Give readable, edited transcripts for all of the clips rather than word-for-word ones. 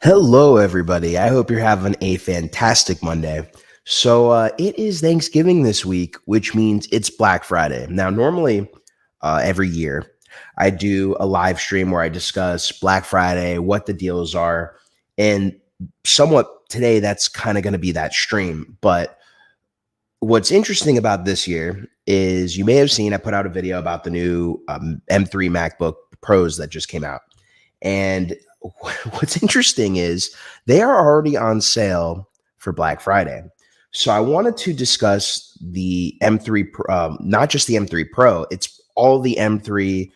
Hello, everybody. I hope you're having a fantastic Monday. It is Thanksgiving this week, which means it's Black Friday. Now, normally, every year, I do a live stream where I discuss Black Friday, what the deals are, and somewhat today, that's kind of going to be that stream. But what's interesting about this year is you may have seen I put out a video about the new M3 MacBook Pros that just came out. And what's interesting is they are already on sale for Black Friday. So I wanted to discuss the M3, not just the M3 Pro, it's all the M3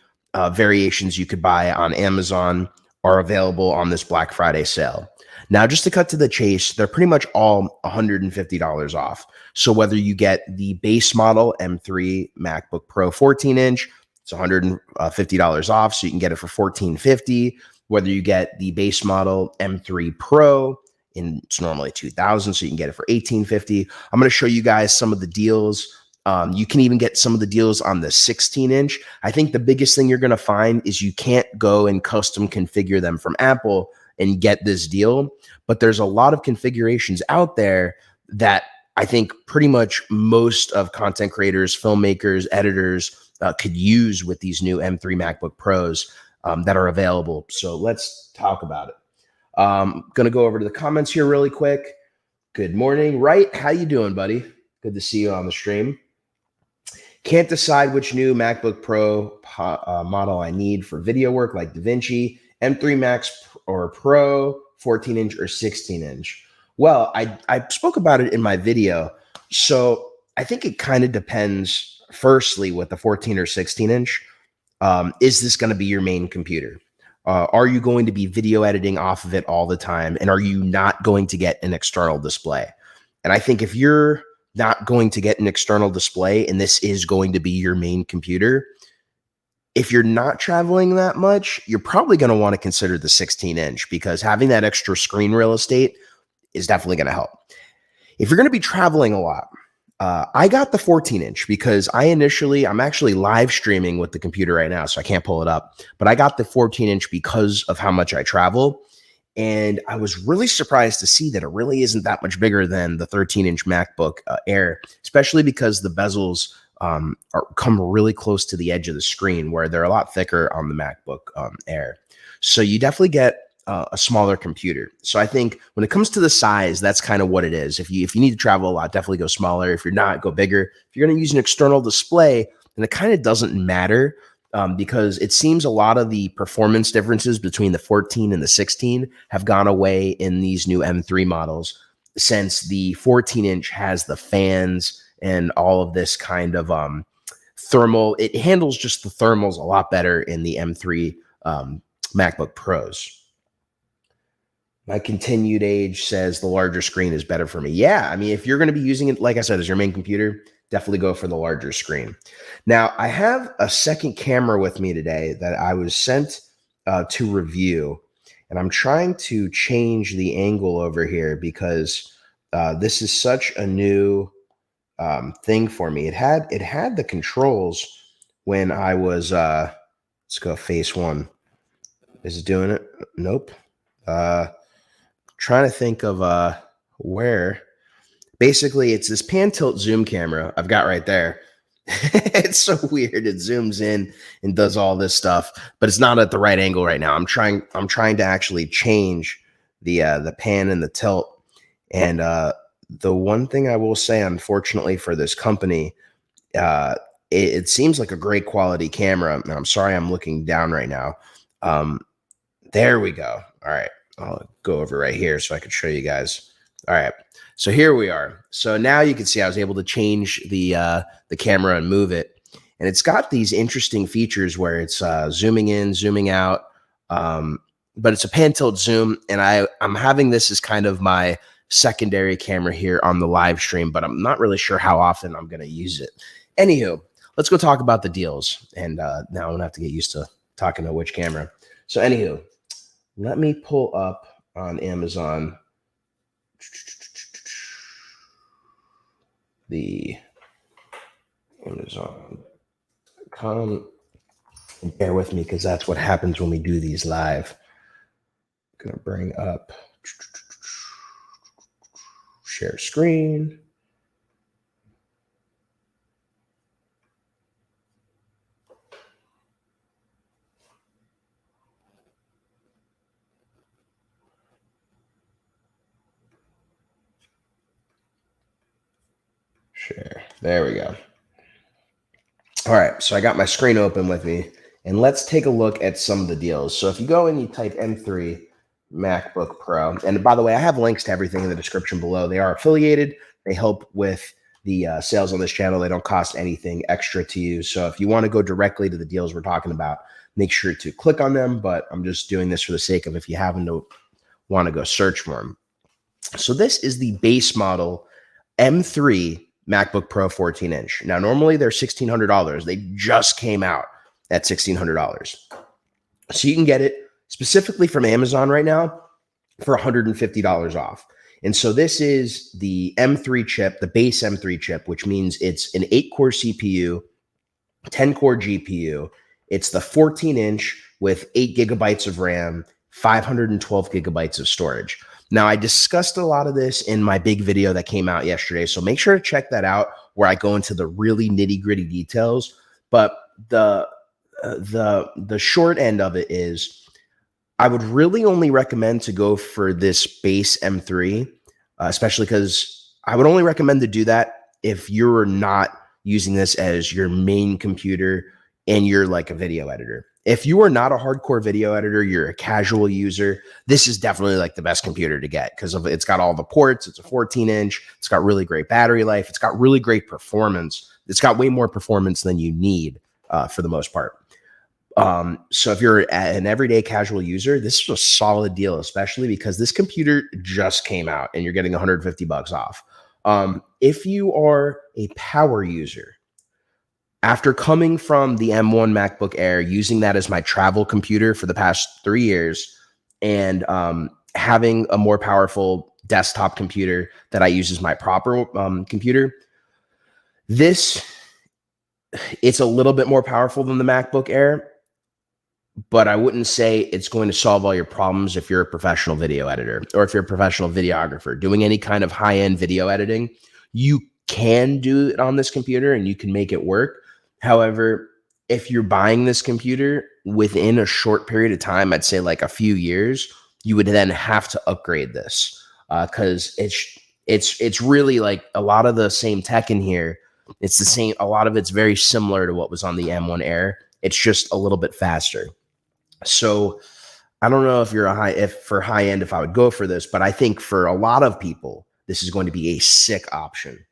variations you could buy on Amazon are available on this Black Friday sale. Now, just to cut to the chase, they're pretty much all $150 off. So whether you get the base model M3 MacBook Pro 14-inch, it's $150 off, so you can get it for $1,450. Whether you get the base model M3 Pro, and it's normally $2,000, so you can get it for $1,850. I'm going to show you guys some of the deals. You can even get some of the deals on the 16-inch. I think the biggest thing you're going to find is you can't go and custom configure them from Apple and get this deal. But there's a lot of configurations out there that I think pretty much most of content creators, filmmakers, editors could use with these new M3 MacBook Pros that are available. So let's talk about it. Going to go over to the comments here really quick. Good morning. Right. How you doing, buddy? Good to see you on the stream. Can't decide which new MacBook Pro model I need for video work like DaVinci, M3 Max or Pro, 14-inch or 16-inch. Well, I spoke about it in my video. So I think it kind of depends, firstly, with the 14 or 16-inch. Is this going to be your main computer? Are you going to be video editing off of it all the time? And are you not going to get an external display? And I think if you're not going to get an external display and this is going to be your main computer, if you're not traveling that much, you're probably going to want to consider the 16-inch because having that extra screen real estate is definitely going to help. If you're going to be traveling a lot, I got the 14-inch because I'm actually live streaming with the computer right now, so I can't pull it up. But I got the 14-inch because of how much I travel. And I was really surprised to see that it really isn't that much bigger than the 13-inch MacBook Air, especially because the bezels come really close to the edge of the screen where they're a lot thicker on the MacBook Air. So you definitely get a smaller computer. So I think when it comes to the size, that's kind of what it is. If you need to travel a lot, definitely go smaller. If you're not, go bigger. If you're going to use an external display, then it kind of doesn't matter because it seems a lot of the performance differences between the 14 and the 16 have gone away in these new M3 models since the 14-inch has the fans and all of this kind of thermal. It handles just the thermals a lot better in the M3 MacBook Pros. My continued age says the larger screen is better for me. Yeah, I mean, if you're going to be using it, like I said, as your main computer, definitely go for the larger screen. Now, I have a second camera with me today that I was sent to review, and I'm trying to change the angle over here because this is such a new thing for me. It had the controls when I was, let's go face one. Is it doing it? Nope. Trying to think of where. Basically, it's this pan tilt zoom camera I've got right there. It's so weird. It zooms in and does all this stuff, but it's not at the right angle right now. I'm trying to actually change the pan and the tilt. And the one thing I will say, unfortunately for this company, it seems like a great quality camera. And I'm sorry I'm looking down right now. There we go. All right. I'll go over right here so I can show you guys. All right. So here we are. So now you can see I was able to change the camera and move it. And it's got these interesting features where it's zooming in, zooming out. But it's a pan tilt zoom. And I'm having this as kind of my secondary camera here on the live stream, but I'm not really sure how often I'm going to use it. Anywho, let's go talk about the deals. And now I'm going to have to get used to talking to which camera. So anywho, let me pull up on Amazon the Amazon.com. Bear with me because that's what happens when we do these live. Gonna bring up share screen. Share. There we go. All right, so I got my screen open with me, and let's take a look at some of the deals. So if you go and you type M3 MacBook Pro, and by the way, I have links to everything in the description below. They are affiliated. They help with the sales on this channel. They don't cost anything extra to you. So if you want to go directly to the deals we're talking about, make sure to click on them. But I'm just doing this for the sake of if you happen to want to go search for them. So this is the base model M3 MacBook Pro 14-inch. Now, normally they're $1,600. They just came out at $1,600. So you can get it specifically from Amazon right now for $150 off. And so this is the M3 chip, the base M3 chip, which means it's an 8-core CPU, 10-core GPU. It's the 14-inch with 8 gigabytes of RAM, 512 gigabytes of storage. Now, I discussed a lot of this in my big video that came out yesterday, so make sure to check that out where I go into the really nitty-gritty details. But the short end of it is I would really only recommend to go for this base M3, especially because I would only recommend to do that if you're not using this as your main computer and you're like a video editor. If you are not a hardcore video editor, you're a casual user, this is definitely like the best computer to get because it's got all the ports. It's a 14-inch. It's got really great battery life. It's got really great performance. It's got way more performance than you need for the most part. So if you're an everyday casual user, this is a solid deal, especially because this computer just came out and you're getting $150 off. If you are a power user, after coming from the M1 MacBook Air, using that as my travel computer for the past 3 years, and having a more powerful desktop computer that I use as my proper computer, it's a little bit more powerful than the MacBook Air, but I wouldn't say it's going to solve all your problems if you're a professional video editor or if you're a professional videographer doing any kind of high-end video editing. You can do it on this computer and you can make it work. However, if you're buying this computer within a short period of time, I'd say like a few years, you would then have to upgrade this because it's really like a lot of the same tech in here. It's the same. A lot of it's very similar to what was on the M1 Air. It's just a little bit faster. So I don't know if you're for high end, if I would go for this, but I think for a lot of people, this is going to be a sick option.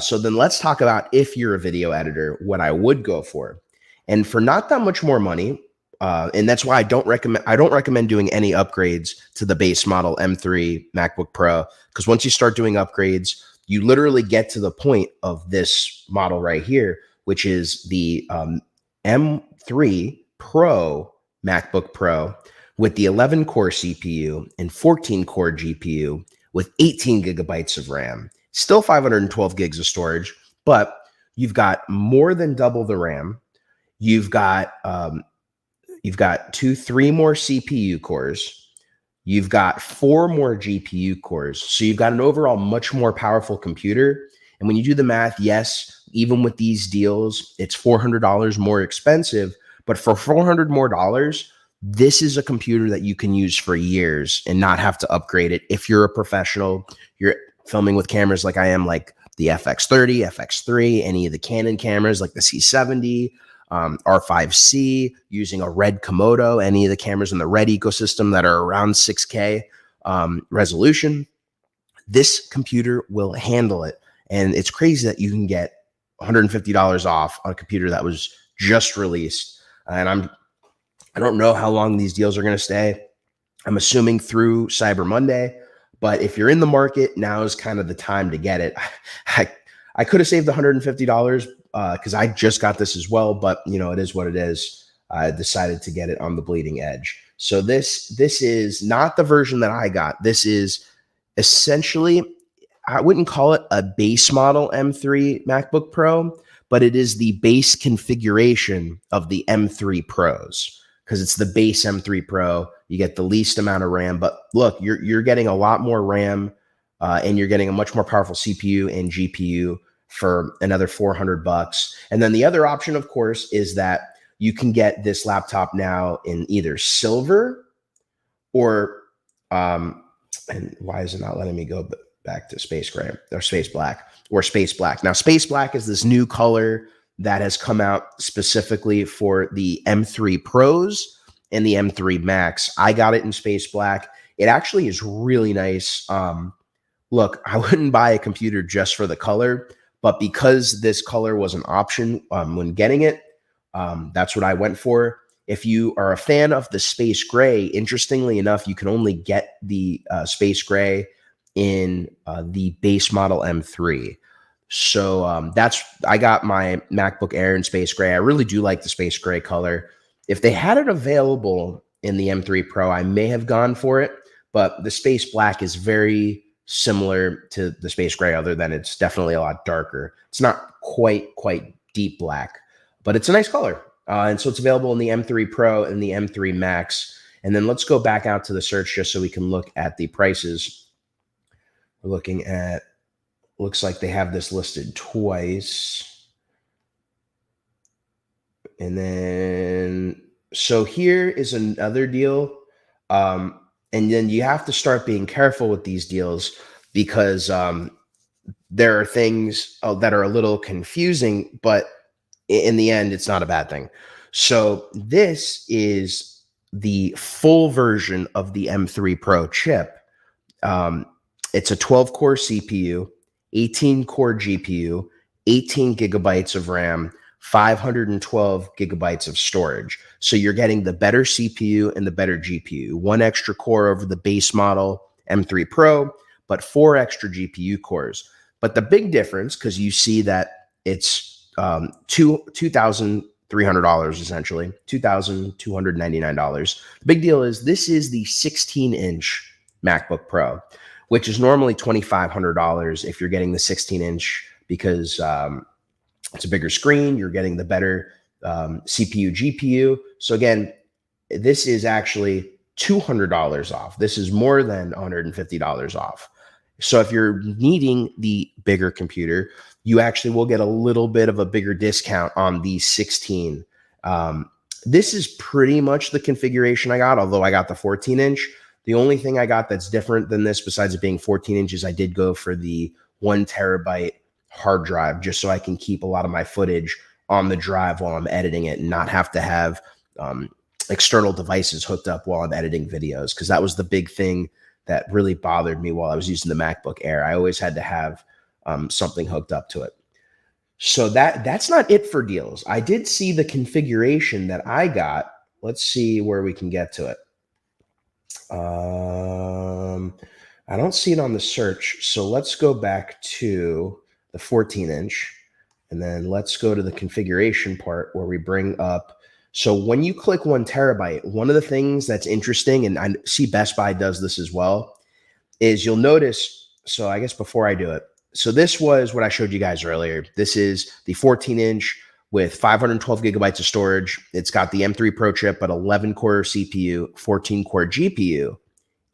So then let's talk about if you're a video editor, what I would go for. And for not that much more money, and that's why I don't recommend doing any upgrades to the base model M3 MacBook Pro, because once you start doing upgrades, you literally get to the point of this model right here, which is the M3 Pro MacBook Pro with the 11-core CPU and 14-core GPU with 18 gigabytes of RAM. Still 512 gigs of storage, but you've got more than double the RAM. You've got 3 more CPU cores. You've got 4 more GPU cores. So you've got an overall much more powerful computer. And when you do the math, yes, even with these deals, it's $400 more expensive. But for $400 more, this is a computer that you can use for years and not have to upgrade it. If you're a professional, you're filming with cameras like I am, like the FX30, FX3, any of the Canon cameras like the C70, R5C, using a Red Komodo, any of the cameras in the Red ecosystem that are around 6K resolution, this computer will handle it. And it's crazy that you can get $150 off on a computer that was just released. And I don't know how long these deals are going to stay. I'm assuming through Cyber Monday. But if you're in the market, now is kind of the time to get it. I could have saved $150 because I just got this as well, but you know, it is what it is. I decided to get it on the bleeding edge. So this is not the version that I got. This is essentially, I wouldn't call it a base model M3 MacBook Pro, but it is the base configuration of the M3 Pros. because it's the base M3 Pro. You get the least amount of RAM, but look, you're getting a lot more RAM, and you're getting a much more powerful CPU and GPU for another $400. And then the other option, of course, is that you can get this laptop now in either silver or and why is it not letting me go back to space gray or space black or space black? Now, space black is this new color that has come out specifically for the M3 Pros and the M3 Max. I got it in space black. It actually is really nice. Look, I wouldn't buy a computer just for the color, but because this color was an option when getting it, that's what I went for. If you are a fan of the space gray, interestingly enough, you can only get the space gray in the base model M3. So I got my MacBook Air in space gray. I really do like the space gray color. If they had it available in the M3 Pro, I may have gone for it, but the space black is very similar to the space gray, other than it's definitely a lot darker. It's not quite deep black, but it's a nice color. And so it's available in the M3 Pro and the M3 Max. And then let's go back out to the search just so we can look at the prices. We're looking at, looks like they have this listed twice. And then, so here is another deal. And then you have to start being careful with these deals because there are things that are a little confusing, but in the end, it's not a bad thing. So this is the full version of the M3 Pro chip. It's a 12-core CPU, 18-core GPU, 18 gigabytes of RAM, 512 gigabytes of storage. So you're getting the better CPU and the better GPU. One extra core over the base model M3 Pro, but 4 extra GPU cores. But the big difference, because you see that it's $2,300 essentially, $2,299. The big deal is this is the 16-inch MacBook Pro, which is normally $2,500 if you're getting the 16-inch because it's a bigger screen. You're getting the better CPU, GPU. So again, this is actually $200 off. This is more than $150 off. So if you're needing the bigger computer, you actually will get a little bit of a bigger discount on the 16. This is pretty much the configuration I got, although I got the 14-inch. The only thing I got that's different than this, besides it being 14 inches, I did go for the 1 terabyte hard drive, just so I can keep a lot of my footage on the drive while I'm editing it and not have to have external devices hooked up while I'm editing videos, because that was the big thing that really bothered me while I was using the MacBook Air. I always had to have something hooked up to it. So that's not it for deals. I did see the configuration that I got. Let's see where we can get to it. I don't see it on the search. So let's go back to the 14-inch, and then let's go to the configuration part where we bring up. So when you click 1 terabyte, one of the things that's interesting, and I see Best Buy does this as well, is you'll notice, so I guess before I do it, so this was what I showed you guys earlier. This is the 14-inch with 512 gigabytes of storage. It's got the M3 Pro chip, but 11-core CPU, 14-core GPU,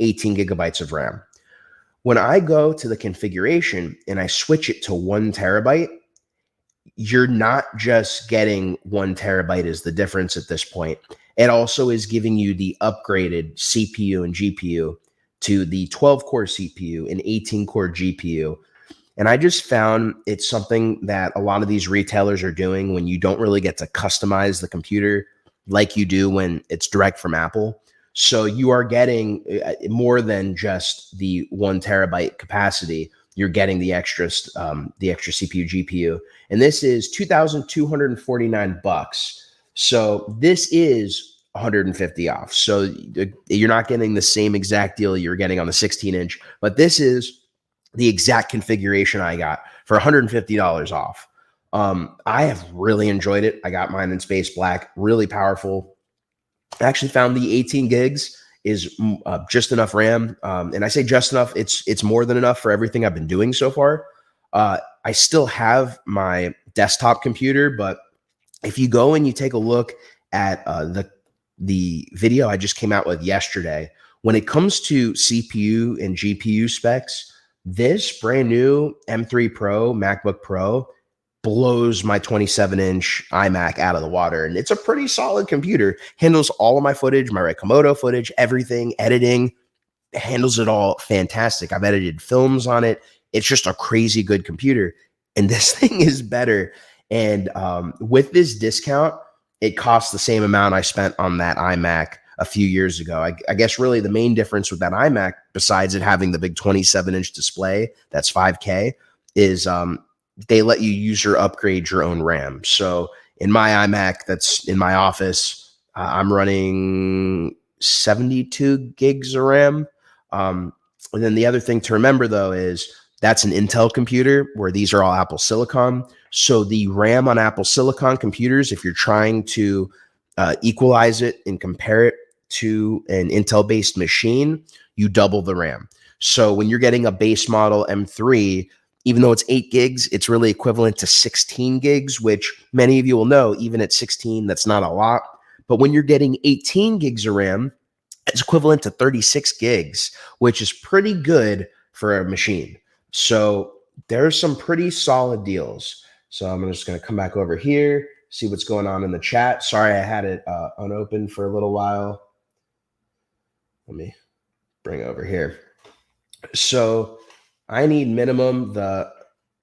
18 gigabytes of RAM. When I go to the configuration and I switch it to 1 terabyte, you're not just getting 1 terabyte is the difference at this point. It also is giving you the upgraded CPU and GPU to the 12-core CPU and 18-core GPU. And I just found it's something that a lot of these retailers are doing when you don't really get to customize the computer like you do when it's direct from Apple. So you are getting more than just the 1 terabyte capacity. You're getting the extra CPU, GPU, and this is $2,249. So this is 150 off. So you're not getting the same exact deal you're getting on the 16-inch, but this is the exact configuration I got for $150 off. I have really enjoyed it. I got mine in space black, really powerful. I actually found the 18 gigs is just enough RAM. And I say just enough, it's more than enough for everything I've been doing so far. I still have my desktop computer, but if you go and you take a look at the video I just came out with yesterday. When it comes to CPU and GPU specs, this brand new M3 Pro MacBook Pro blows my 27-inch iMac out of the water. And it's a pretty solid computer. Handles all of my footage, my Komodo footage, everything, editing, handles it all fantastic. I've edited films on it. It's just a crazy good computer. And this thing is better. And with this discount, it costs the same amount I spent on that iMac a few years ago. I guess really the main difference with that iMac, besides it having the big 27-inch display that's 5K, is they let you use or upgrade your own RAM. So in my iMac that's in my office, I'm running 72 gigs of RAM. And then the other thing to remember, though, is that's an Intel computer where these are all Apple Silicon. So the RAM on Apple Silicon computers, if you're trying to equalize it and compare it to an Intel-based machine, you double the RAM. So when you're getting a base model M3, even though it's 8 gigs, it's really equivalent to 16 gigs, which many of you will know, even at 16, that's not a lot. But when you're getting 18 gigs of RAM, it's equivalent to 36 gigs, which is pretty good for a machine. So there's some pretty solid deals. So I'm just going to come back over here, see what's going on in the chat. Sorry, I had it unopened for a little while. Let me bring it over here. So I need minimum the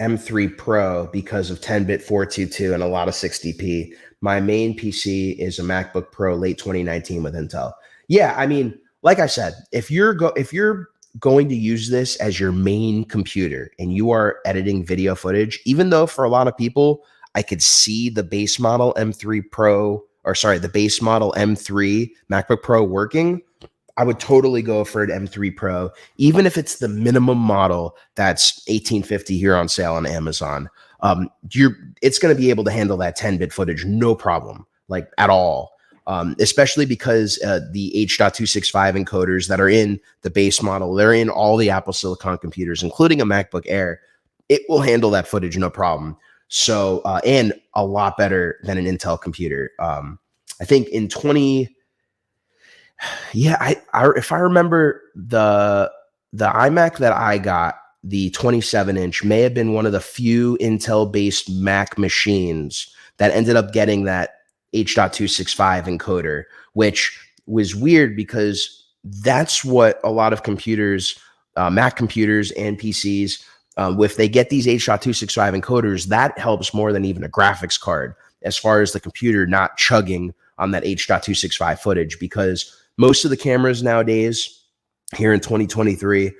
M3 Pro because of 10-bit 422 and a lot of 60p. My main PC is a MacBook Pro late 2019 with Intel. Yeah, I mean, like I said, if you're going to use this as your main computer and you are editing video footage, even though for a lot of people, I could see the base model M3 Pro, or sorry, the base model M3 MacBook Pro working, I would totally go for an M3 Pro, even if it's the minimum model that's $1,850 here on sale on Amazon. It's going to be able to handle that 10-bit footage, no problem, like at all. Especially because the H.265 encoders that are in the base model, they're in all the Apple Silicon computers, including a MacBook Air. It will handle that footage, no problem. So, and a lot better than an Intel computer. I think in if I remember the iMac that I got, the 27-inch may have been one of the few Intel-based Mac machines that ended up getting that H.265 encoder, which was weird because that's what a lot of computers, Mac computers and PCs, if they get these H.265 encoders, that helps more than even a graphics card as far as the computer not chugging on that H.265 footage, because most of the cameras nowadays here in 2023,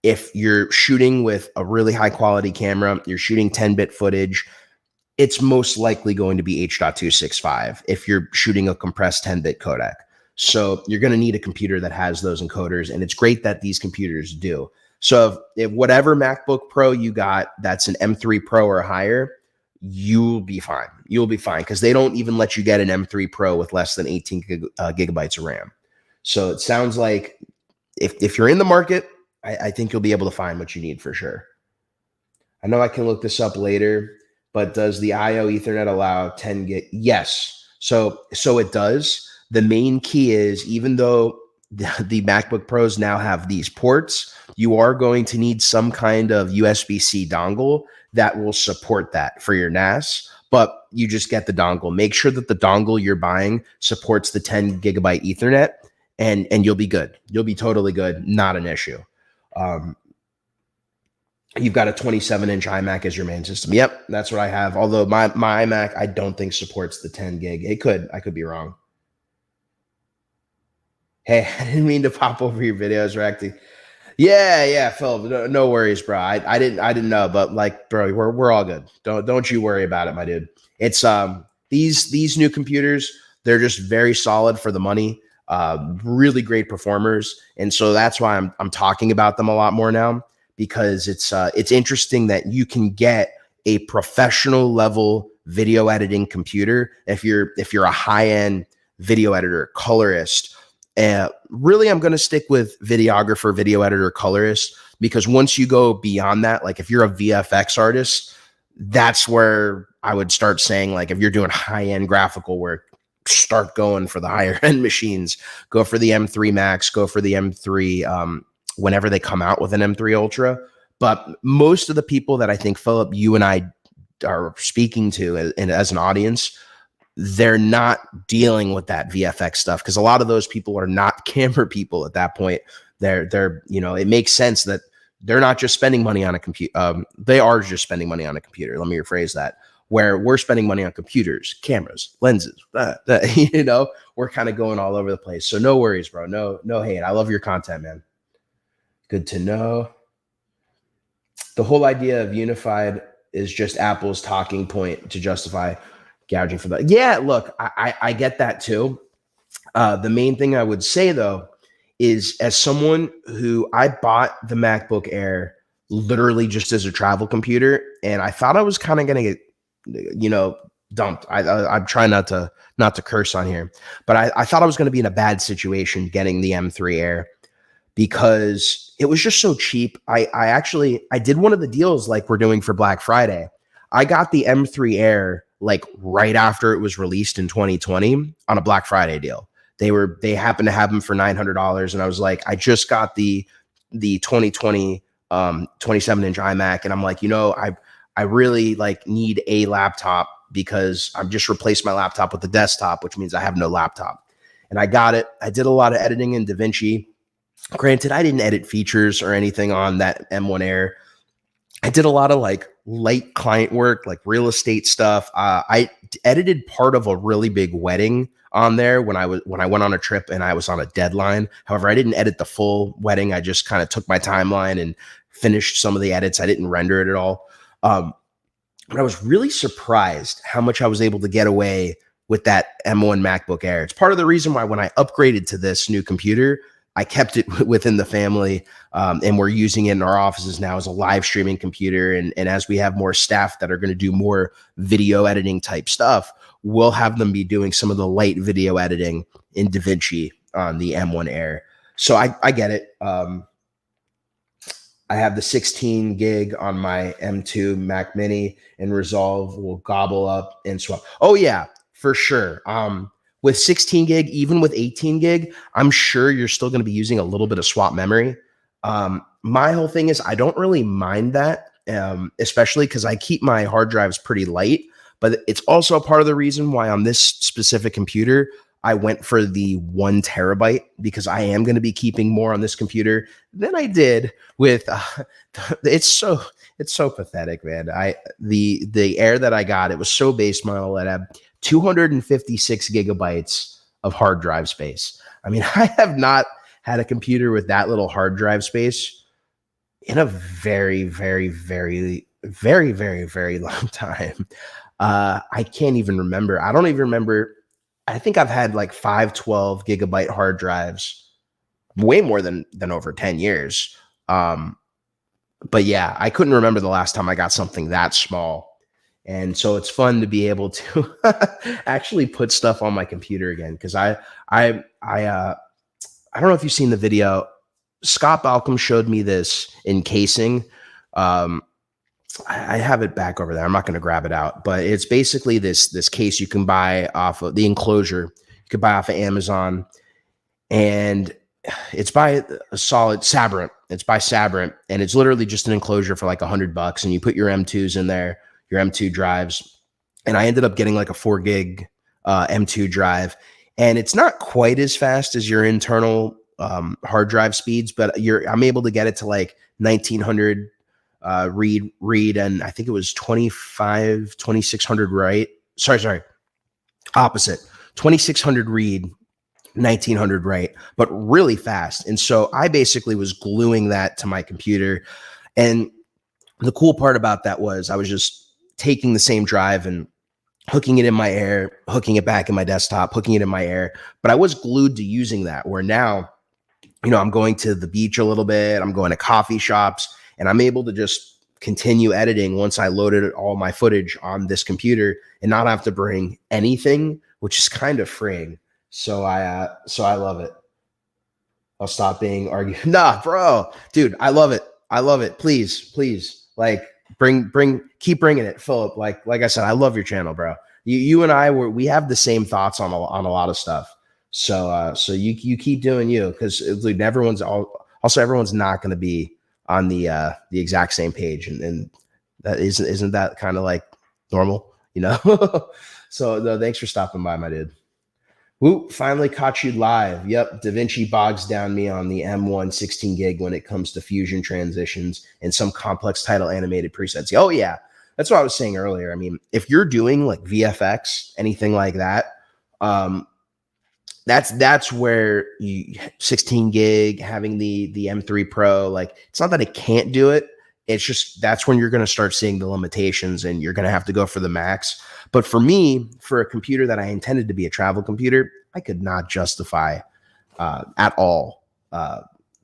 if you're shooting with a really high quality camera, you're shooting 10-bit footage, it's most likely going to be H.265 if you're shooting a compressed 10-bit codec. So you're going to need a computer that has those encoders, and it's great that these computers do. So if whatever MacBook Pro you got that's an M3 Pro or higher, you'll be fine. You'll be fine because they don't even let you get an M3 Pro with less than 18 gigabytes of RAM. So it sounds like if you're in the market, I think you'll be able to find what you need for sure. I know I can look this up later, but does the IO Ethernet allow 10 gig? Yes. So it does. The main key is, even though the MacBook Pros now have these ports, you are going to need some kind of USB-C dongle that will support that for your NAS, but you just get the dongle. Make sure that the dongle you're buying supports the 10 gigabyte Ethernet, and you'll be good. You'll be totally good. Not an issue. You've got a 27-inch iMac as your main system. Yep, that's what I have. Although my iMac, I don't think supports the 10 gig. It could. I could be wrong. Hey, I didn't mean to pop over your videos, reacting. Yeah, Phil. No worries, bro. I didn't know, but like, bro, we're all good. Don't you worry about it, my dude. It's these new computers, they're just very solid for the money. Really great performers, and so that's why I'm talking about them a lot more now, because it's interesting that you can get a professional level video editing computer if you're a high-end video editor, colorist. Really, I'm going to stick with videographer, video editor, colorist, because once you go beyond that, like if you're a VFX artist, that's where I would start saying, like, if you're doing high-end graphical work, start going for the higher end machines. Go for the M3 Max, go for the M3 whenever they come out with an M3 Ultra. But most of the people that I think, Philip, you and I are speaking to as an audience, they're not dealing with that VFX stuff, because a lot of those people are not camera people at that point. They're it makes sense that they're not just spending money on a computer. They are just spending money on a computer. Let me rephrase that. Where we're spending money on computers, cameras, lenses, we're kind of going all over the place. So no worries, bro. No hate. I love your content, man. Good to know. The whole idea of unified is just Apple's talking point to justify gouging for that. Yeah, look, I get that too. The main thing I would say, though, is as someone who I bought the MacBook Air literally just as a travel computer, and I thought I was kind of going to get, dumped. I'm trying not to curse on here, but I thought I was going to be in a bad situation getting the M3 Air because it was just so cheap. I did one of the deals like we're doing for Black Friday. I got the M3 Air like right after it was released in 2020 on a Black Friday deal. They happened to have them for $900, and I was like, I just got the 2020 27-inch iMac, and I'm like, I really like need a laptop because I've just replaced my laptop with the desktop, which means I have no laptop. And I got it. I did a lot of editing in DaVinci. Granted, I didn't edit features or anything on that M1 Air. I did a lot of like light client work, like real estate stuff. I edited part of a really big wedding on there when I went on a trip and I was on a deadline. However, I didn't edit the full wedding. I just kind of took my timeline and finished some of the edits. I didn't render it at all. But I was really surprised how much I was able to get away with that M1 MacBook Air. It's part of the reason why when I upgraded to this new computer, I kept it within the family, and we're using it in our offices now as a live streaming computer. And as we have more staff that are going to do more video editing type stuff, we'll have them be doing some of the light video editing in DaVinci on the M1 Air. So I get it. I have the 16 gig on my M2 Mac Mini, and Resolve will gobble up and swap. Oh yeah, for sure. With 16 gig, even with 18 gig, I'm sure you're still going to be using a little bit of swap memory. My whole thing is I don't really mind that, especially because I keep my hard drives pretty light. But it's also a part of the reason why on this specific computer, I went for the 1 terabyte, because I am going to be keeping more on this computer than I did with. It's so pathetic, man. The Air that I got, it was so base model that I had 256 gigabytes of hard drive space. I mean, I have not had a computer with that little hard drive space in a very, very, very, very, very, very long time. I can't even remember. I don't even remember. I think I've had like 512 gigabyte hard drives, way more than over 10 years. But yeah, I couldn't remember the last time I got something that small. And so it's fun to be able to actually put stuff on my computer again. Cause I don't know if you've seen the video. Scott Balcom showed me this encasing. I have it back over there. I'm not going to grab it out, but it's basically this case you can buy off of the enclosure. You could buy off of Amazon, and it's by a solid Sabrent. It's by Sabrent, and it's literally just an enclosure for like $100, and you put your M2s in there, your M2 drives. And I ended up getting like a 4 gig M2 drive, and it's not quite as fast as your internal hard drive speeds, but I'm able to get it to like 1900 read, and I think it was 2600 write. Sorry, opposite. 2600 read, 1900 write, but really fast. And so I basically was gluing that to my computer. And the cool part about that was I was just taking the same drive and hooking it in my Air, hooking it back in my desktop, hooking it in my Air. But I was glued to using that, where now, I'm going to the beach a little bit. I'm going to coffee shops, and I'm able to just continue editing once I loaded all my footage on this computer and not have to bring anything, which is kind of freeing. So I love it. I'll stop being argued. Nah, bro, dude, I love it. I love it. Please, like keep bringing it, Philip. Like I said, I love your channel, bro. You and I we have the same thoughts on a lot of stuff. So you keep doing you, because everyone's not going to be on the exact same page, and that isn't that kind of like normal, you know? So no, thanks for stopping by, my dude. Woo, finally caught you live. Yep, DaVinci bogs down me on the M1 16 gig when it comes to fusion transitions and some complex title animated presets. Oh yeah, that's what I was saying earlier. I mean, if you're doing like VFX, anything like that, that's where 16 gig, having the M3 Pro, like, it's not that it can't do it. It's just that's when you're going to start seeing the limitations, and you're going to have to go for the max. But for me, for a computer that I intended to be a travel computer, I could not justify at all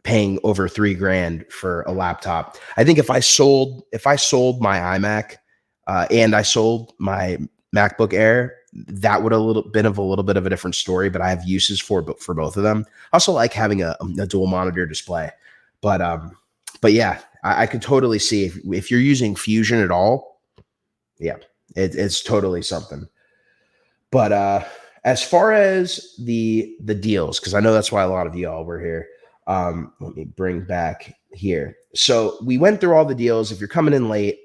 paying over $3,000 for a laptop. I think if I sold my iMac and I sold my MacBook Air, that would been a little bit of a different story. But I have uses for both of them. I also like having a dual monitor display, but yeah, I could totally see if you're using Fusion at all, yeah, it's totally something. But as far as the deals, because I know that's why a lot of y'all were here. Let me bring back here. So we went through all the deals. If you're coming in late,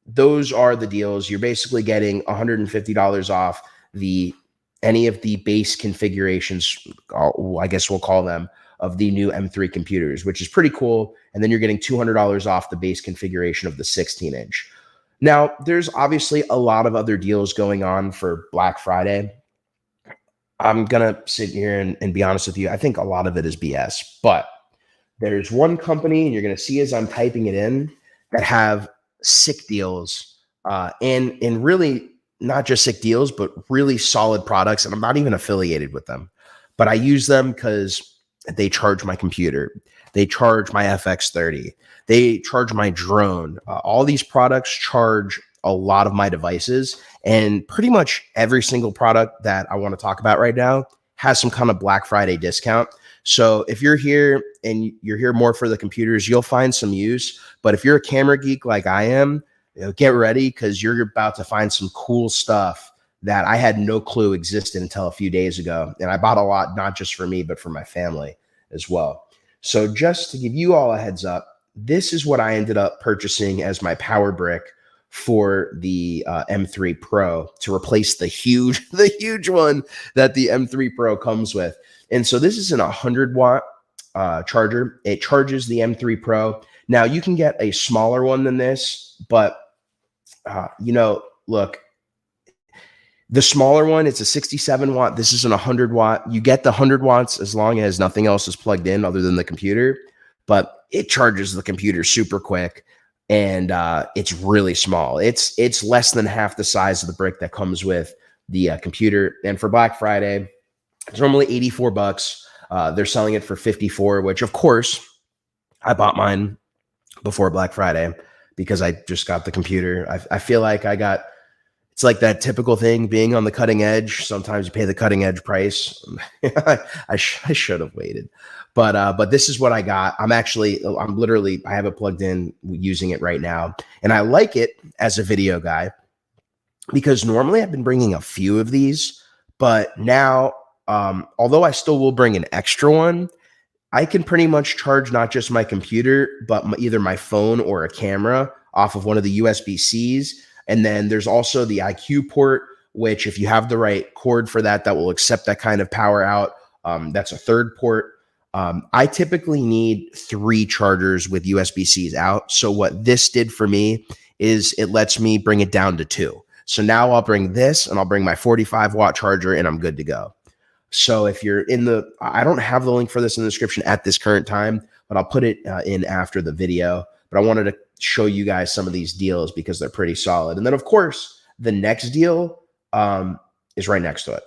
those are the deals. You're basically getting $150 off any of the base configurations, I guess we'll call them, of the new M3 computers, which is pretty cool. And then you're getting $200 off the base configuration of the 16-inch. Now, there's obviously a lot of other deals going on for Black Friday. I'm going to sit here and be honest with you. I think a lot of it is BS, but there's one company, and you're going to see as I'm typing it in, that have sick deals, and really not just sick deals, but really solid products. And I'm not even affiliated with them, but I use them because they charge my computer. They charge my FX30. They charge my drone. All these products charge a lot of my devices, and pretty much every single product that I want to talk about right now has some kind of Black Friday discount. So if you're here and you're here more for the computers, you'll find some use. But if you're a camera geek like I am, get ready, because you're about to find some cool stuff that I had no clue existed until a few days ago. And I bought a lot, not just for me, but for my family as well. So just to give you all a heads up, this is what I ended up purchasing as my power brick for the M3 Pro to replace the huge one that the M3 Pro comes with. And so this is an 100-watt charger. It charges the M3 Pro. Now you can get a smaller one than this, but look, the smaller one, it's a 67 watt. This is an 100 watt. You get the 100 watts as long as nothing else is plugged in other than the computer, but it charges the computer super quick, and it's really small. It's less than half the size of the brick that comes with the computer. And for Black Friday, it's normally $84. They're selling it for $54, which of course I bought mine before Black Friday because I just got the computer. I feel like it's like that typical thing, being on the cutting edge. Sometimes you pay the cutting edge price. I should have waited, but this is what I got. I have it plugged in, using it right now. And I like it as a video guy because normally I've been bringing a few of these, but now, although I still will bring an extra one, I can pretty much charge not just my computer, but either my phone or a camera off of one of the USB-Cs. And then there's also the IQ port, which if you have the right cord for that will accept that kind of power out. That's a third port. I typically need 3 chargers with USB-Cs out. So what this did for me is it lets me bring it down to 2. So now I'll bring this and I'll bring my 45-watt charger and I'm good to go. So if you're I don't have the link for this in the description at this current time, but I'll put it in after the video. But I wanted to show you guys some of these deals because they're pretty solid. And then of course, the next deal is right next to it.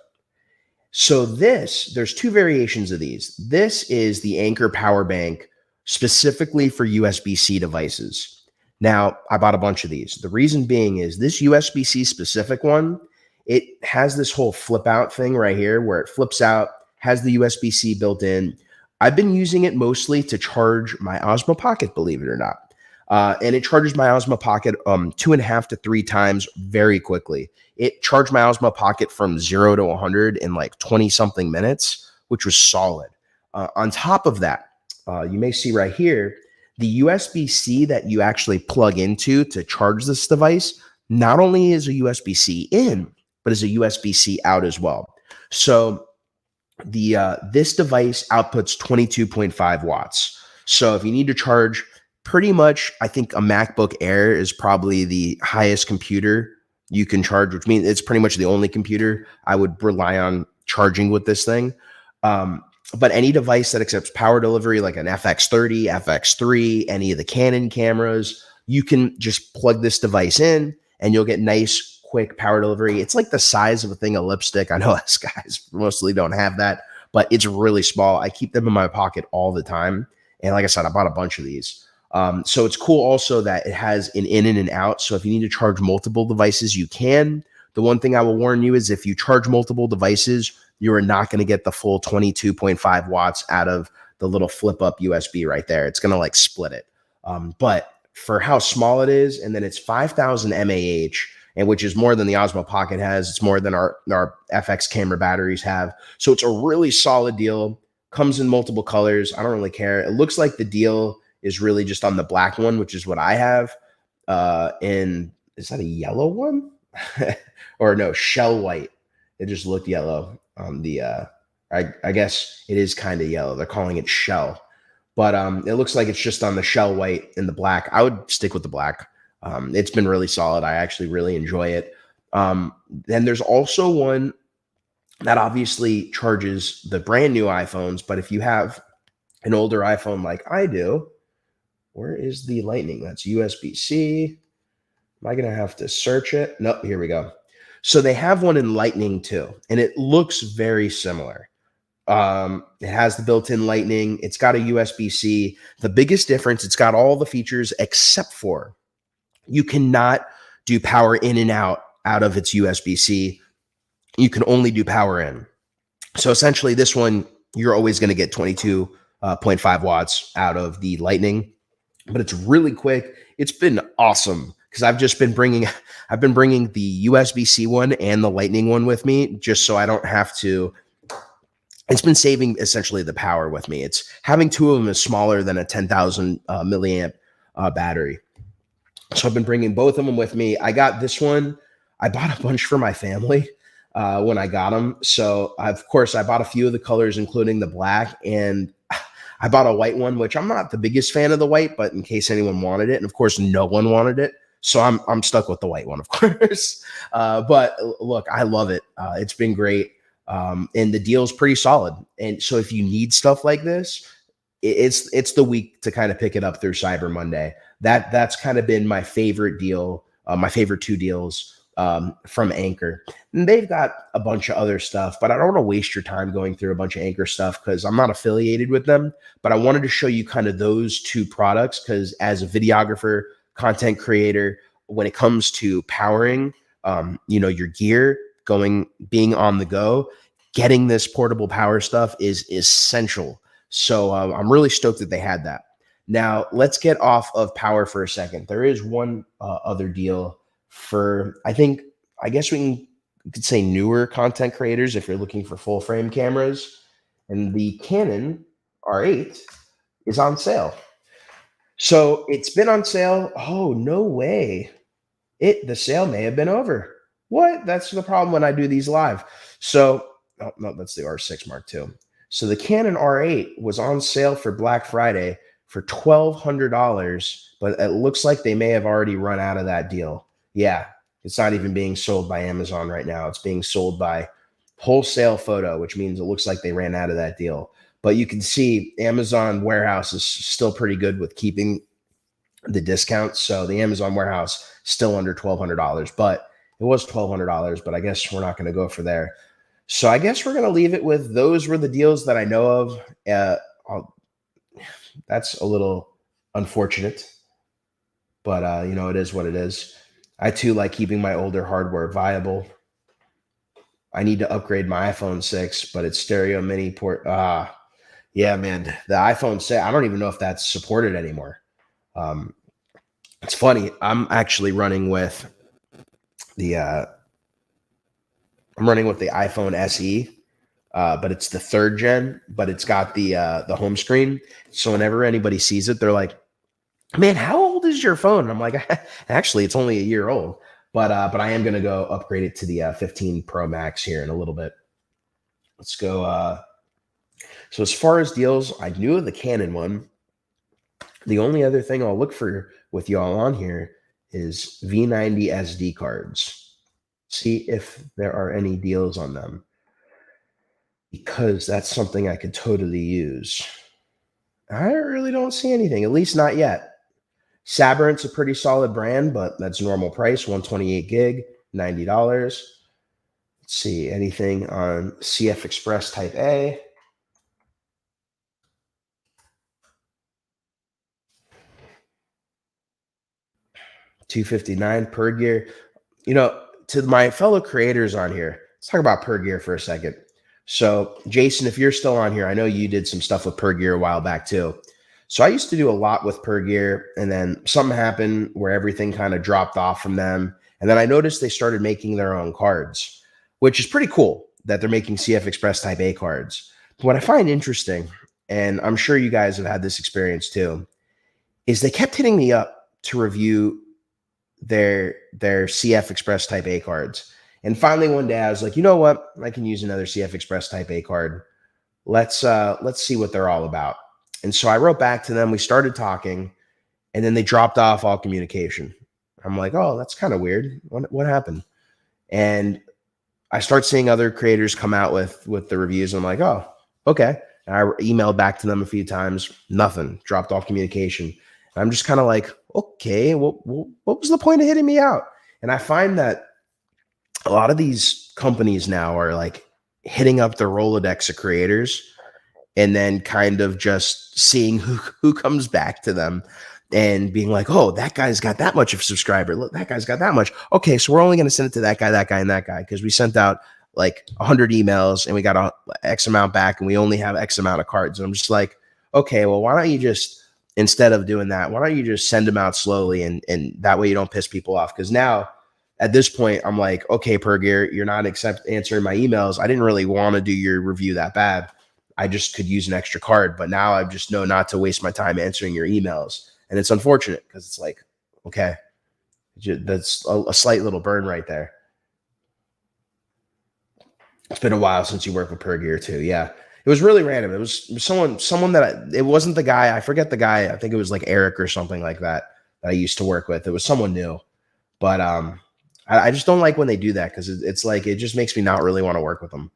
So there's 2 variations of these. This is the Anker power bank specifically for USB-C devices. Now, I bought a bunch of these. The reason being is this USB-C specific one, it has this whole flip out thing right here where it flips out, has the USB-C built in. I've been using it mostly to charge my Osmo Pocket, believe it or not. And it charges my Osmo Pocket 2.5 to 3 times very quickly. It charged my Osmo Pocket from 0 to 100 in like 20 something minutes, which was solid. On top of that, you may see right here, the USB-C that you actually plug into to charge this device not only is a USB-C in, but is a USB-C out as well. So the this device outputs 22.5 watts. So if you need to charge pretty much, I think a MacBook Air is probably the highest computer you can charge, which means it's pretty much the only computer I would rely on charging with this thing. But any device that accepts power delivery, like an FX30, FX3, any of the Canon cameras, you can just plug this device in and you'll get nice, quick power delivery. It's like the size of a thing of lipstick. I know us guys mostly don't have that, but it's really small. I keep them in my pocket all the time. And like I said, I bought a bunch of these. So it's cool also that it has an in and an out. So if you need to charge multiple devices, you can. The one thing I will warn you is if you charge multiple devices, you are not going to get the full 22.5 watts out of the little flip up USB right there. It's going to like split it. But for how small it is, and then it's 5,000 mAh, and which is more than the Osmo Pocket has. It's more than our FX camera batteries have. So it's a really solid deal. Comes in multiple colors. I don't really care. It looks like the deal is really just on the black one, which is what I have. And is that a yellow one? Or no, shell white. It just looked yellow on the, I guess it is kind of yellow. They're calling it shell. But it looks like it's just on the shell white and the black. I would stick with the black. It's been really solid. I actually really enjoy it. Then there's also one that obviously charges the brand new iPhones. But if you have an older iPhone like I do, where is the Lightning? That's USB-C. Am I going to have to search it? Nope, here we go. So they have one in Lightning too, and it looks very similar. It has the built-in Lightning. It's got a USB-C. The biggest difference, it's got all the features except for you cannot do power in and out of its USB-C. You can only do power in. So essentially this one, you're always going to get 22.5 watts out of the Lightning, but it's really quick. It's been awesome because I've been bringing the USB-C one and the Lightning one with me just so I don't have to. It's been saving essentially the power with me. It's having two of them is smaller than a 10,000 milliamp battery. So I've been bringing both of them with me. I got this one. I bought a bunch for my family when I got them. So of course I bought a few of the colors, including the black, and I bought a white one, which I'm not the biggest fan of the white, but in case anyone wanted it, and of course no one wanted it. So I'm stuck with the white one, of course. But look, I love it. It's been great. And the deal's pretty solid. And so if you need stuff like this, it's the week to kind of pick it up through Cyber Monday. That's kind of been my favorite deal, my favorite two deals from Anker. And they've got a bunch of other stuff, but I don't want to waste your time going through a bunch of Anker stuff because I'm not affiliated with them. But I wanted to show you kind of those two products because as a videographer, content creator, when it comes to powering, your gear, being on the go, getting this portable power stuff is essential. So I'm really stoked that they had that. Now let's get off of power for a second. There is one other deal for, I guess we could say newer content creators if you're looking for full frame cameras, and the Canon R8 is on sale. So it's been on sale. Oh, no way. The sale may have been over. What? That's the problem when I do these live. So, oh, no, that's the R6 Mark II. So the Canon R8 was on sale for Black Friday for $1,200, but it looks like they may have already run out of that deal. Yeah, it's not even being sold by Amazon right now. It's being sold by Wholesale Photo, which means it looks like they ran out of that deal. But you can see Amazon warehouse is still pretty good with keeping the discounts. So the Amazon warehouse still under $1,200, but it was $1,200, but I guess we're not going to go for there. So I guess we're going to leave it with those were the deals that I know of. That's a little unfortunate, but it is what it is. I too like keeping my older hardware viable. I need to upgrade my iPhone 6, but it's stereo mini port. Yeah, man, the iPhone 6, I don't even know if that's supported anymore. It's funny. I'm actually running with the iPhone SE, but it's the third gen, but it's got the home screen. So whenever anybody sees it, they're like, "Man, how old is your phone?" And I'm like, "Actually, it's only a year old." But I am gonna go upgrade it to the 15 Pro Max here in a little bit. Let's go. So as far as deals, I knew of the Canon one. The only other thing I'll look for with y'all on here is V90 SD cards. See if there are any deals on them, because that's something I could totally use. I really don't see anything, at least not yet. Sabrent's a pretty solid brand, but that's normal price, 128 gig, $90. Let's see, anything on CF Express Type A. $259 per gear. To my fellow creators on here, let's talk about per gear for a second. So, Jason, if you're still on here, I know you did some stuff with per gear a while back too. So I used to do a lot with per gear, and then something happened where everything kind of dropped off from them. And then I noticed they started making their own cards, which is pretty cool that they're making CF Express Type A cards. But what I find interesting, and I'm sure you guys have had this experience too, is they kept hitting me up to review their CF Express Type A cards. And finally one day I was like, you know what? I can use another CF Express Type A card. Let's see what they're all about. And so I wrote back to them. We started talking, and then they dropped off all communication. I'm like, oh, that's kind of weird. What happened? And I start seeing other creators come out with the reviews. I'm like, oh, okay. And I emailed back to them a few times. Nothing. Dropped off communication. And I'm just kind of like, okay, what was the point of hitting me out? And I find that a lot of these companies now are like hitting up the Rolodex of creators and then kind of just seeing who comes back to them and being like, oh, that guy's got that much of a subscriber. Look, that guy's got that much. Okay, so we're only going to send it to that guy, and that guy, because we sent out like 100 emails and we got a X amount back and we only have X amount of cards. And I'm just like, okay, well, why don't you just, instead of doing that, why don't you just send them out slowly, and that way you don't piss people off? Because now at this point, I'm like, okay, per gear, you're not answering my emails. I didn't really want to do your review that bad. I just could use an extra card, but now I just know not to waste my time answering your emails. And it's unfortunate because it's like, okay, that's a slight little burn right there. It's been a while since you worked with per gear too. Yeah. It was really random. It was someone that it wasn't the guy. I forget the guy. I think it was like Eric or something like that I used to work with. It was someone new, but I just don't like when they do that, because it's like it just makes me not really want to work with them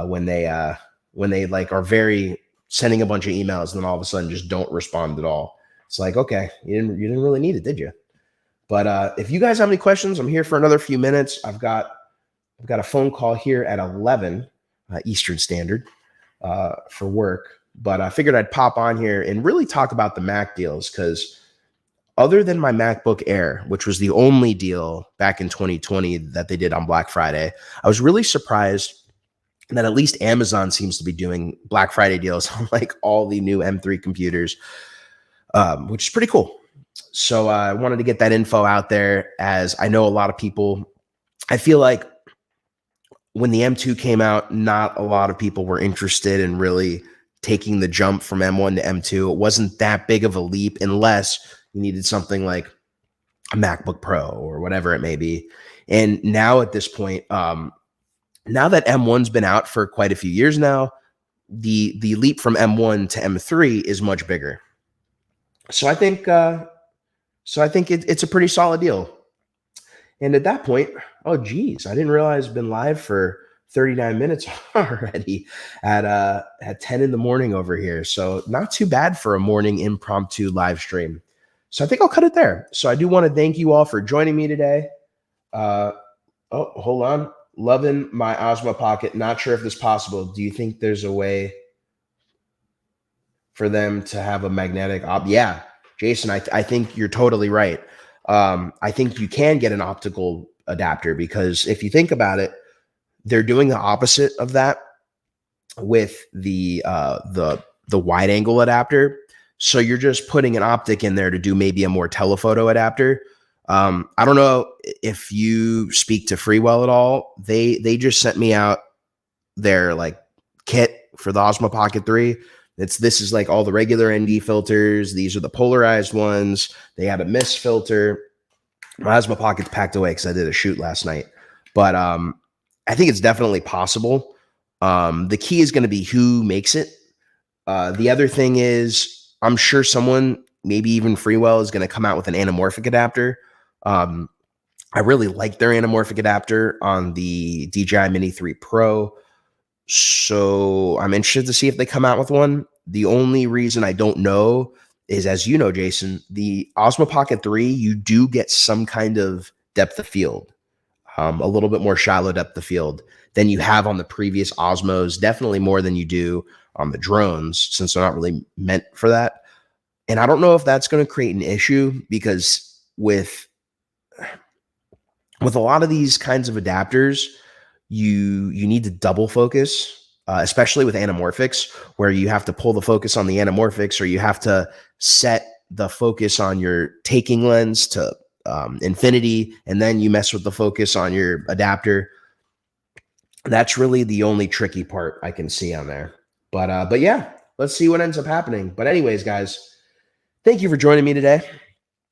when they like are very sending a bunch of emails and then all of a sudden just don't respond at all. It's like, okay, you didn't really need it, did you? But if you guys have any questions, I'm here for another few minutes. I've got a phone call here at 11 Eastern Standard for work, but I figured I'd pop on here and really talk about the Mac deals, because other than my MacBook Air, which was the only deal back in 2020 that they did on Black Friday, I was really surprised that at least Amazon seems to be doing Black Friday deals on like all the new M3 computers, which is pretty cool. So I wanted to get that info out there, as I know a lot of people, I feel like when the M2 came out, not a lot of people were interested in really taking the jump from M1 to M2. It wasn't that big of a leap unless you needed something like a MacBook Pro or whatever it may be. And now at this point, now that M1's been out for quite a few years now, the leap from M1 to M3 is much bigger. So I think it's a pretty solid deal. And at that point, oh geez, I didn't realize I've been live for 39 minutes already at 10 in the morning over here. So not too bad for a morning impromptu live stream. So I think I'll cut it there. So I do want to thank you all for joining me today. Oh, hold on. Loving my Osmo Pocket. Not sure if this is possible. Do you think there's a way for them to have a magnetic Yeah, Jason, I think you're totally right. I think you can get an optical adapter, because if you think about it, they're doing the opposite of that with the wide angle adapter. So you're just putting an optic in there to do maybe a more telephoto adapter. I don't know if you speak to Freewell at all. They just sent me out their like kit for the Osmo Pocket 3. This is like all the regular ND filters. These are the polarized ones. They have a mist filter. My Osmo Pocket's packed away because I did a shoot last night. But I think it's definitely possible. The key is going to be who makes it. The other thing is, I'm sure someone, maybe even Freewell, is going to come out with an anamorphic adapter. I really like their anamorphic adapter on the DJI Mini 3 Pro. So I'm interested to see if they come out with one. The only reason I don't know is, as you know, Jason, the Osmo Pocket 3, you do get some kind of depth of field, a little bit more shallow depth of field than you have on the previous Osmos, definitely more than you do on the drones, since they're not really meant for that. And I don't know if that's going to create an issue, because with a lot of these kinds of adapters, you need to double focus, especially with anamorphics, where you have to pull the focus on the anamorphics, or you have to set the focus on your taking lens to infinity, and then you mess with the focus on your adapter. That's really the only tricky part I can see on there. But yeah, let's see what ends up happening. But anyways, guys, thank you for joining me today.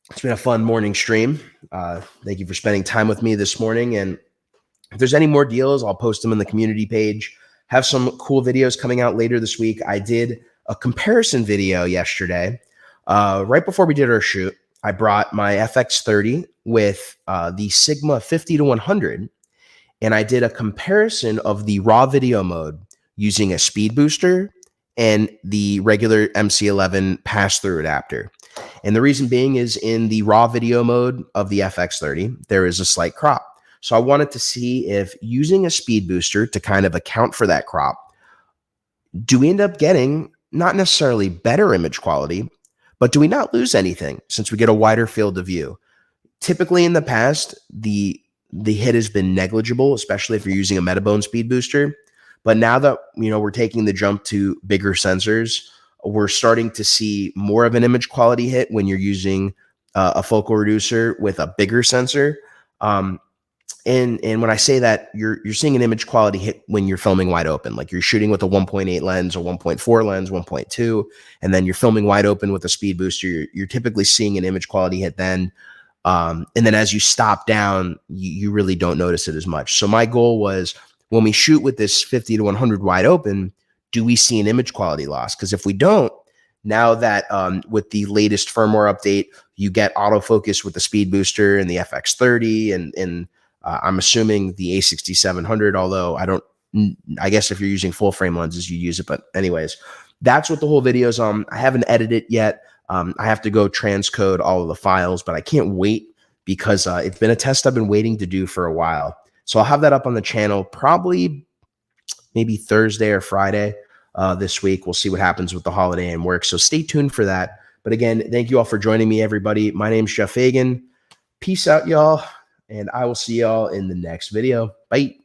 It's been a fun morning stream. Thank you for spending time with me this morning. And if there's any more deals, I'll post them in the community page. Have some cool videos coming out later this week. I did a comparison video yesterday. Right before we did our shoot, I brought my FX30 with the Sigma 50-100, and I did a comparison of the raw video mode using a speed booster and the regular MC11 pass-through adapter. And the reason being is, in the raw video mode of the FX30, there is a slight crop. So I wanted to see if using a speed booster to kind of account for that crop, do we end up getting not necessarily better image quality, but do we not lose anything since we get a wider field of view? Typically in the past, the hit has been negligible, especially if you're using a Metabone speed booster. But now that, we're taking the jump to bigger sensors, we're starting to see more of an image quality hit when you're using a focal reducer with a bigger sensor. And when I say that, you're seeing an image quality hit when you're filming wide open, like you're shooting with a 1.8 lens or 1.4 lens, 1.2, and then you're filming wide open with a speed booster. You're typically seeing an image quality hit then. And then as you stop down, you really don't notice it as much. So my goal was, when we shoot with this 50-100 wide open, do we see an image quality loss? Because if we don't, now that with the latest firmware update, you get autofocus with the speed booster and the FX30, and I'm assuming the A6700, although I guess if you're using full frame lenses, you use it. But anyways, that's what the whole video is on. I haven't edited it yet. I have to go transcode all of the files, but I can't wait, because it's been a test I've been waiting to do for a while. So I'll have that up on the channel probably maybe Thursday or Friday this week. We'll see what happens with the holiday and work. So stay tuned for that. But again, thank you all for joining me, everybody. My name's Jeff Fagan. Peace out, y'all. And I will see y'all in the next video. Bye.